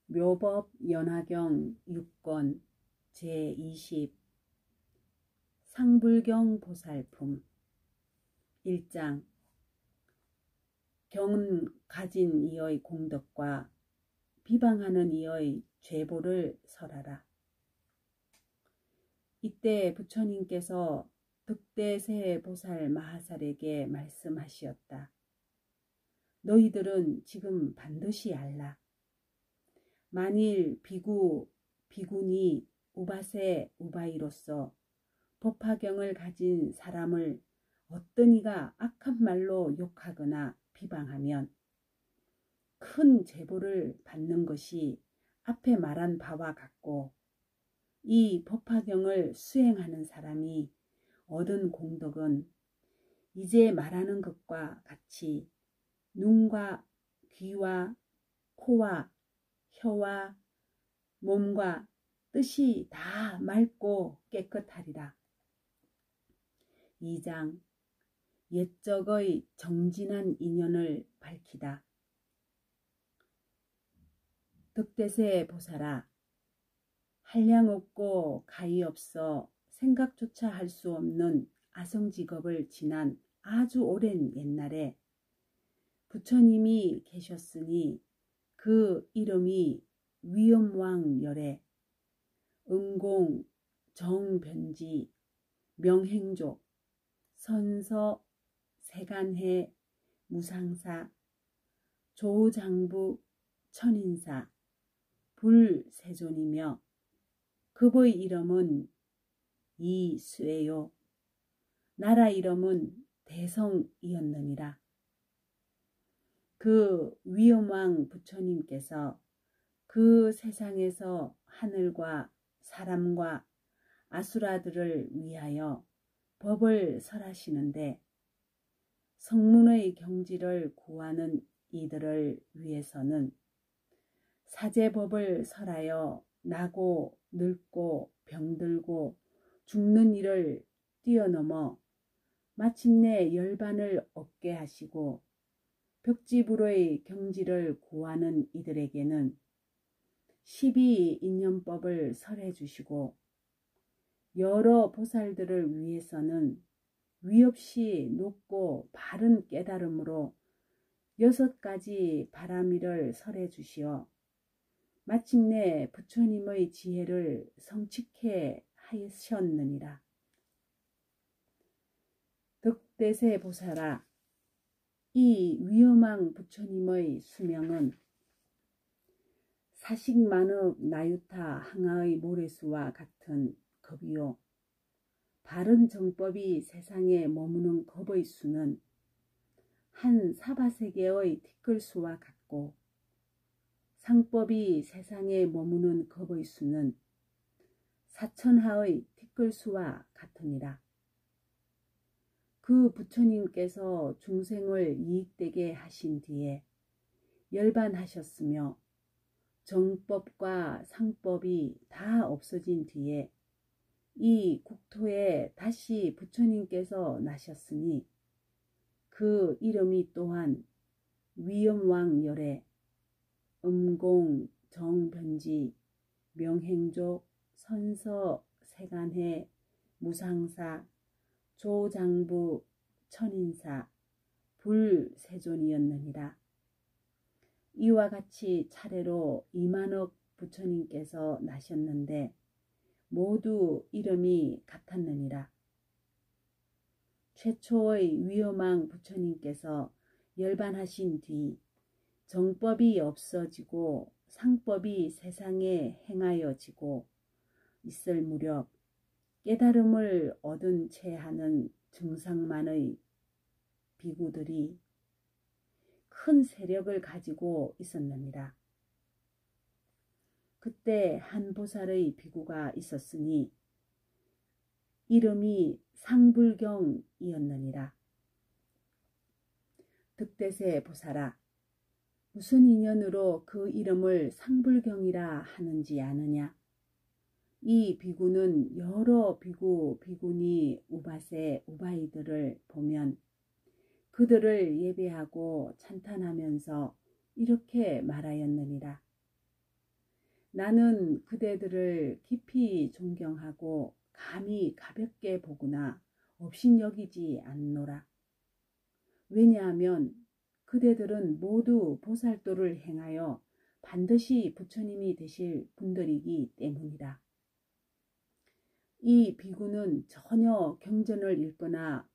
묘법 연화경 6권 제20 상불경 보살품 1장 경은 가진 이의 공덕과 비방하는 이의 죄보를 설하라. 이때 부처님께서 득대세 보살 마하살에게 말씀하시었다. 너희들은 지금 반드시 알라. 만일 비구, 비구니, 우바세, 우바이로서 법화경을 가진 사람을 어떤 이가 악한 말로 욕하거나 비방하면 큰 제보를 받는 것이 앞에 말한 바와 같고, 이 법화경을 수행하는 사람이 얻은 공덕은 이제 말하는 것과 같이 눈과 귀와 코와 혀와 몸과 뜻이 다 맑고 깨끗하리라. 2장 옛적의 정진한 인연을 밝히다. 득대세 보살아, 한량 없고 가히 없어 생각조차 할 수 없는 아성직업을 지난 아주 오랜 옛날에 부처님이 계셨으니 그 이름이 위엄왕열애, 음공, 정변지, 명행족, 선서, 세간해, 무상사, 조장부, 천인사, 불세존이며 급의 이름은 이수에요. 나라 이름은 대성이었느니라. 그 위엄왕 부처님께서 그 세상에서 하늘과 사람과 아수라들을 위하여 법을 설하시는데, 성문의 경지를 구하는 이들을 위해서는 사제법을 설하여 나고 늙고 병들고 죽는 일을 뛰어넘어 마침내 열반을 얻게 하시고, 벽지불의 경지를 구하는 이들에게는 12인연법을 설해 주시고, 여러 보살들을 위해서는 위없이 높고 바른 깨달음으로 6가지 바라미를 설해 주시어 마침내 부처님의 지혜를 성취케 하셨느니라. 득대세 보살아, 이 위엄왕 부처님의 수명은 사식만읍 나유타 항아의 모래수와 같은 겁이요, 바른 정법이 세상에 머무는 겁의 수는 한 사바세계의 티끌수와 같고, 상법이 세상에 머무는 겁의 수는 사천하의 티끌수와 같으니라. 그 부처님께서 중생을 이익되게 하신 뒤에 열반하셨으며 정법과 상법이 다 없어진 뒤에 이 국토에 다시 부처님께서 나셨으니 그 이름이 또한 위엄왕열애, 음공, 정변지, 명행족, 선서, 세간해, 무상사, 조장부, 천인사, 불세존이었느니라. 이와 같이 차례로 2만억 부처님께서 나셨는데 모두 이름이 같았느니라. 최초의 위엄왕 부처님께서 열반하신 뒤 정법이 없어지고 상법이 세상에 행하여지고 있을 무렵 깨달음을 얻은 채 하는 증상만의 비구들이 큰 세력을 가지고 있었느니라. 그때 한 보살의 비구가 있었으니 이름이 상불경이었느니라. 득대세 보살아, 무슨 인연으로 그 이름을 상불경이라 하는지 아느냐? 이 비구는 여러 비구, 비구니, 우바세, 우바이들을 보면 그들을 예배하고 찬탄하면서 이렇게 말하였느니라. 나는 그대들을 깊이 존경하고 감히 가볍게 보거나 업신여기지 않노라. 왜냐하면 그대들은 모두 보살도를 행하여 반드시 부처님이 되실 분들이기 때문이라. 이 비구는 전혀 경전을 읽거나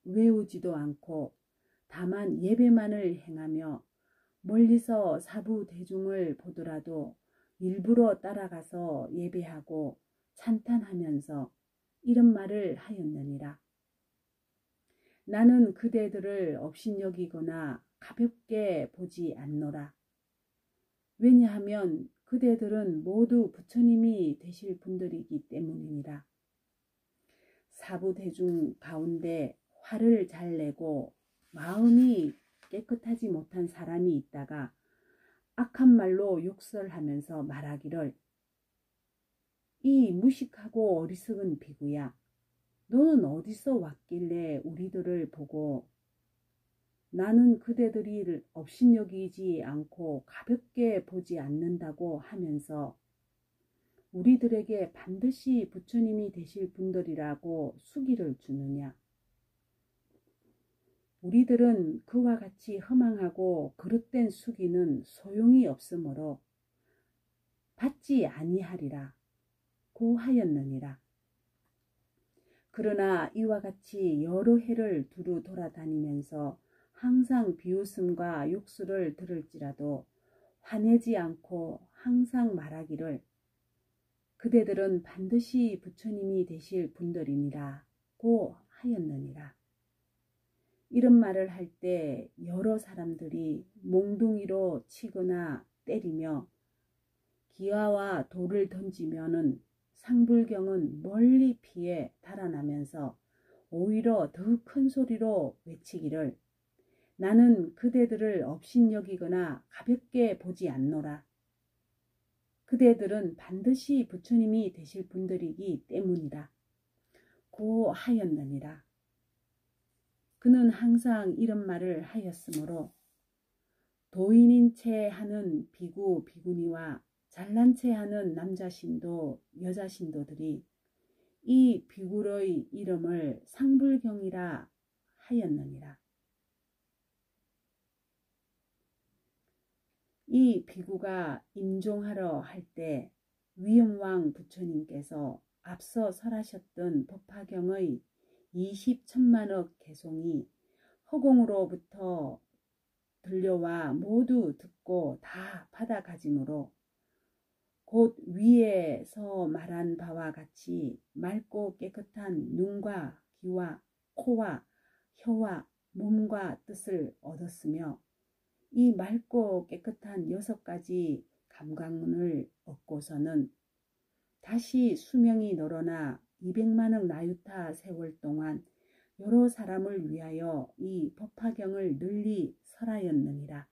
외우지도 않고 다만 예배만을 행하며 멀리서 사부 대중을 보더라도 일부러 따라가서 예배하고 찬탄하면서 이런 말을 하였느니라. 나는 그대들을 업신여기거나 가볍게 보지 않노라. 왜냐하면 그대들은 모두 부처님이 되실 분들이기 때문이니라. 사부대중 가운데 화를 잘 내고 마음이 깨끗하지 못한 사람이 있다가 악한 말로 욕설하면서 말하기를, 이 무식하고 어리석은 비구야, 너는 어디서 왔길래 우리들을 보고 나는 그대들이 업신여기지 않고 가볍게 보지 않는다고 하면서 우리들에게 반드시 부처님이 되실 분들이라고 수기를 주느냐. 우리들은 그와 같이 허망하고 그릇된 수기는 소용이 없으므로 받지 아니하리라 고 하였느니라. 그러나 이와 같이 여러 해를 두루 돌아다니면서 항상 비웃음과 욕설을 들을지라도 화내지 않고 항상 말하기를, 그대들은 반드시 부처님이 되실 분들이니라 고 하였느니라. 이런 말을 할 때 여러 사람들이 몽둥이로 치거나 때리며 기와와 돌을 던지면은 상불경은 멀리 피해 달아나면서 오히려 더 큰 소리로 외치기를, 나는 그대들을 업신여기거나 가볍게 보지 않노라. 그대들은 반드시 부처님이 되실 분들이기 때문이라 고 하였느니라. 그는 항상 이런 말을 하였으므로 도인인 채 하는 비구 비구니와 잘난 채 하는 남자 신도 여자 신도들이 이 비구의 이름을 상불경이라 하였느니라. 이 비구가 임종하러 할 때 위엄왕 부처님께서 앞서 설하셨던 법화경의 20천만억 개송이 허공으로부터 들려와 모두 듣고 다 받아가지므로 곧 위에서 말한 바와 같이 맑고 깨끗한 눈과 귀와 코와 혀와 몸과 뜻을 얻었으며 이 맑고 깨끗한 6가지 감각문을 얻고서는 다시 수명이 늘어나 200만억 나유타 세월 동안 여러 사람을 위하여 이 법화경을 널리 설하였느니라.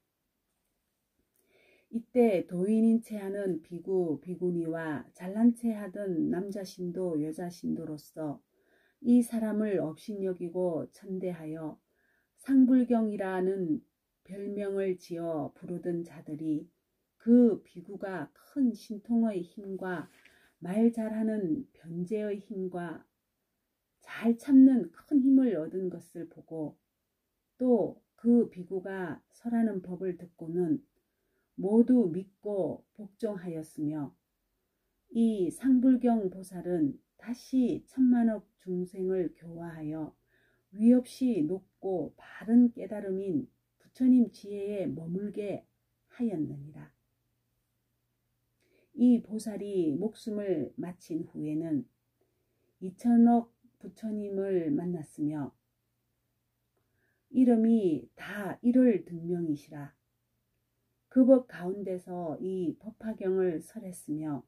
이때 도인인 채 하는 비구 비구니와 잘난 채 하던 남자 신도 여자 신도로서 이 사람을 업신여기고 천대하여 상불경이라는 별명을 지어 부르던 자들이 그 비구가 큰 신통의 힘과 말 잘하는 변제의 힘과 잘 참는 큰 힘을 얻은 것을 보고 또 그 비구가 설하는 법을 듣고는 모두 믿고 복종하였으며 이 상불경 보살은 다시 천만억 중생을 교화하여 위없이 높고 바른 깨달음인 부처님 지혜에 머물게 하였느니라. 이 보살이 목숨을 마친 후에는 2천억 부처님을 만났으며 이름이 다 1월 등명이시라. 그 법 가운데서 이 법화경을 설했으며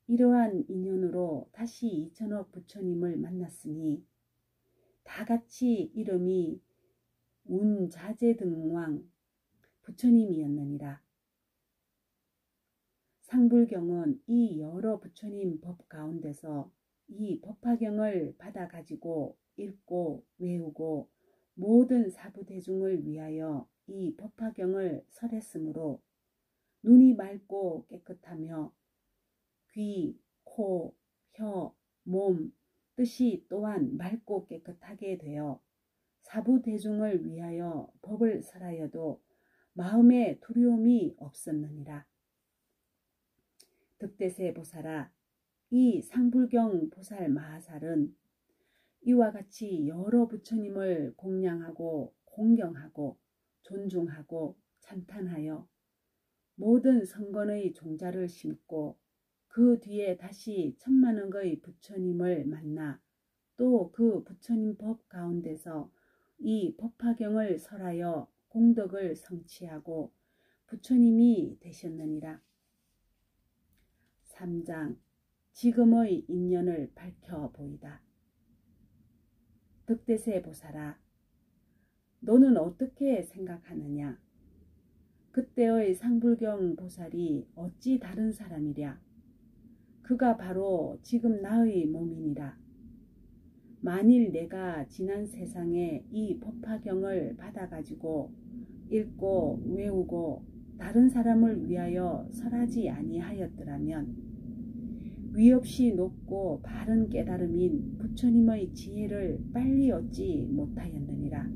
이러한 인연으로 다시 2천억 부처님을 만났으니 다같이 이름이 운자재등왕 부처님이었느니라. 상불경은 이 여러 부처님 법 가운데서 이 법화경을 받아 가지고 읽고 외우고 모든 사부대중을 위하여 이 법화경을 설했으므로 눈이 맑고 깨끗하며 귀, 코, 혀, 몸, 뜻이 또한 맑고 깨끗하게 되어 사부대중을 위하여 법을 설하여도 마음에 두려움이 없었느니라. 득대세 보살아, 이 상불경 보살 마하살은 이와 같이 여러 부처님을 공양하고 공경하고 존중하고 찬탄하여 모든 성건의 종자를 심고 그 뒤에 다시 천만억의 부처님을 만나 또 그 부처님 법 가운데서 이 법화경을 설하여 공덕을 성취하고 부처님이 되셨느니라. 3장 지금의 인연을 밝혀보이다. 득대세 보살아, 너는 어떻게 생각하느냐? 그때의 상불경 보살이 어찌 다른 사람이랴? 그가 바로 지금 나의 몸이니라. 만일 내가 지난 세상에 이 법화경을 받아가지고 읽고 외우고 다른 사람을 위하여 설하지 아니하였더라면 위없이 높고 바른 깨달음인 부처님의 지혜를 빨리 얻지 못하였느니라.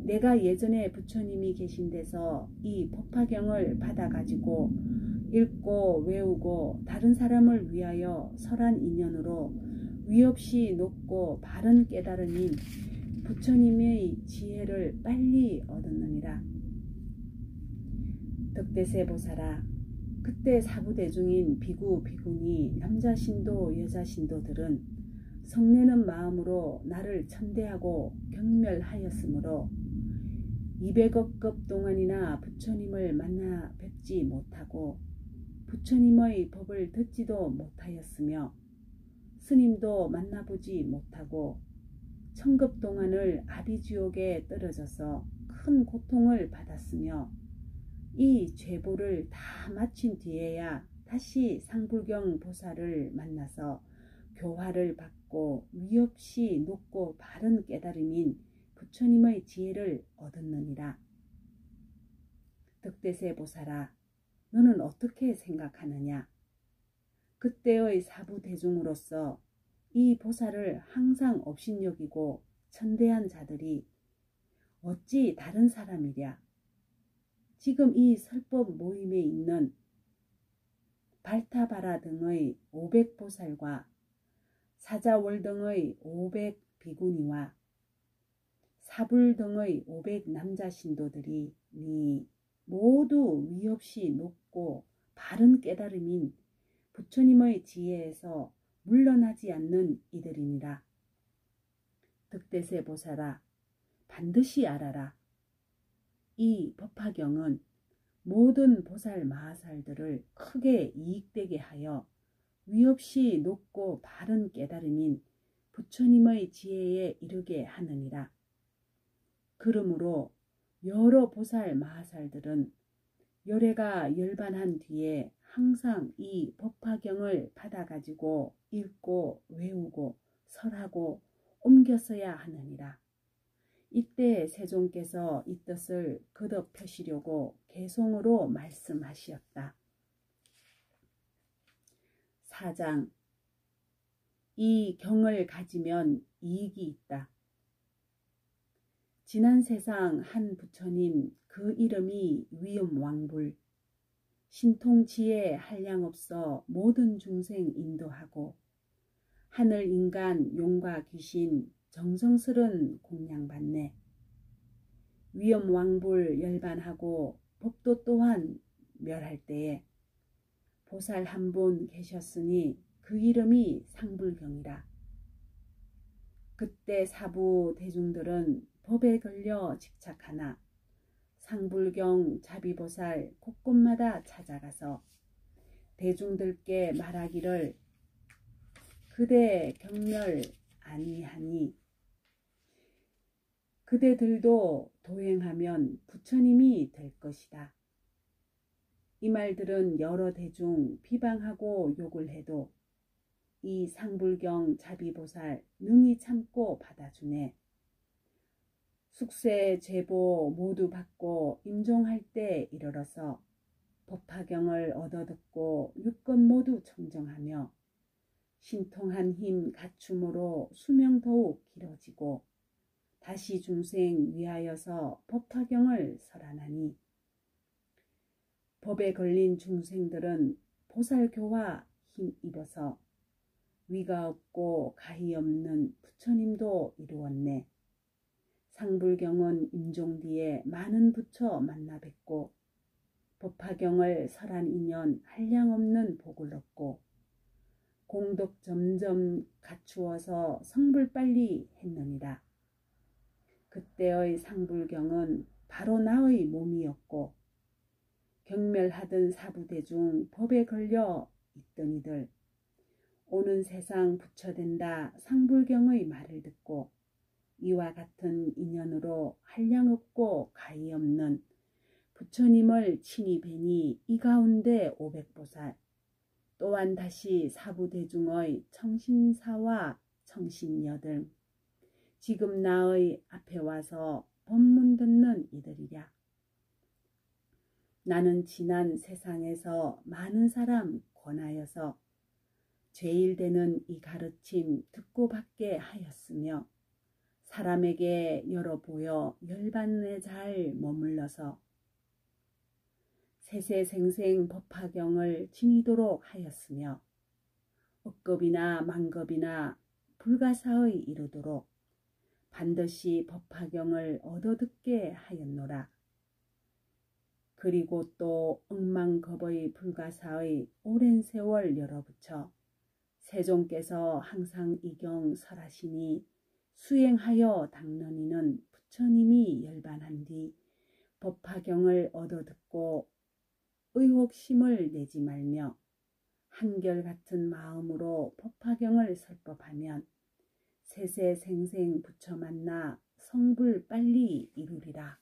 내가 예전에 부처님이 계신 데서 이 법화경을 받아가지고 읽고 외우고 다른 사람을 위하여 설한 인연으로 위없이 높고 바른 깨달음인 부처님의 지혜를 빨리 얻었느니라. 득대세 보살아, 그때 사부대중인 비구 비구니 남자 신도 여자 신도들은 성내는 마음으로 나를 천대하고 경멸하였으므로 200억 급 동안이나 부처님을 만나 뵙지 못하고 부처님의 법을 듣지도 못하였으며 스님도 만나보지 못하고 1000급 동안을 아비지옥에 떨어져서 큰 고통을 받았으며 이 죄보를 다 마친 뒤에야 다시 상불경 보살을 만나서 교화를 받고 위없이 높고 바른 깨달음인 부처님의 지혜를 얻었느니라. 득대세 보살아, 너는 어떻게 생각하느냐? 그때의 사부대중으로서 이 보살을 항상 업신여기고 천대한 자들이 어찌 다른 사람이랴? 지금 이 설법 모임에 있는 발타바라 등의 500보살과 사자월 등의 500비구니와 사불 등의 500남자 신도들이 모두 위없이 높고 바른 깨달음인 부처님의 지혜에서 물러나지 않는 이들이니라. 득대세 보살아, 반드시 알아라. 이 법화경은 모든 보살 마하살들을 크게 이익되게 하여 위없이 높고 바른 깨달음인 부처님의 지혜에 이르게 하느니라. 그러므로 여러 보살 마하살들은 열애가 열반한 뒤에 항상 이 법화경을 받아가지고 읽고 외우고 설하고 옮겼어야 하느니라. 이때 세종께서 이 뜻을 거듭 펴시려고 개송으로 말씀하시었다. 4장 이 경을 가지면 이익이 있다. 지난 세상 한 부처님 그 이름이 위엄왕불, 신통지혜 한량없어 모든 중생 인도하고 하늘 인간 용과 귀신 정성스런 공양받네. 위엄왕불 열반하고 법도 또한 멸할 때에 보살 한 분 계셨으니 그 이름이 상불경이라. 그때 사부 대중들은 법에 걸려 집착하나 상불경 자비보살 곳곳마다 찾아가서 대중들께 말하기를 그대 경멸 아니하니 그대들도 도행하면 부처님이 될 것이다. 이 말들은 여러 대중 비방하고 욕을 해도 이 상불경 자비보살 능히 참고 받아주네. 숙세 제보 모두 받고 임종할 때 이르러서 법화경을 얻어듣고 육건 모두 청정하며 신통한 힘 갖춤으로 수명 더욱 길어지고 다시 중생 위하여서 법화경을 설하나니 법에 걸린 중생들은 보살교와 힘입어서 위가 없고 가히 없는 부처님도 이루었네. 상불경은 임종 뒤에 많은 부처 만나 뵙고 법화경을 설한 인연 한량없는 복을 얻고 공덕 점점 갖추어서 성불 빨리 했느니라. 그때의 상불경은 바로 나의 몸이었고 경멸하던 사부대중 법에 걸려 있던 이들 오는 세상 부처된다 상불경의 말을 듣고 이와 같은 인연으로 한량없고 가히 없는 부처님을 친히 뵈니 이 가운데 500보살 또한 다시 사부대중의 청신사와 청신여들 지금 나의 앞에 와서 법문 듣는 이들이랴. 나는 지난 세상에서 많은 사람 권하여서 제일 되는 이 가르침 듣고 받게 하였으며 사람에게 열어보여 열반에 잘 머물러서 세세생생 법화경을 지니도록 하였으며 억겁이나 만겁이나 불가사의 이루도록 반드시 법화경을 얻어듣게 하였노라. 그리고 또 억만겁의 불가사의 오랜 세월 열어붙여 세종께서 항상 이경 설하시니 수행하여 닦느니는 부처님이 열반한 뒤 법화경을 얻어듣고 의혹심을 내지 말며 한결같은 마음으로 법화경을 설법하면 세세생생 부처 만나 성불 빨리 이루리라.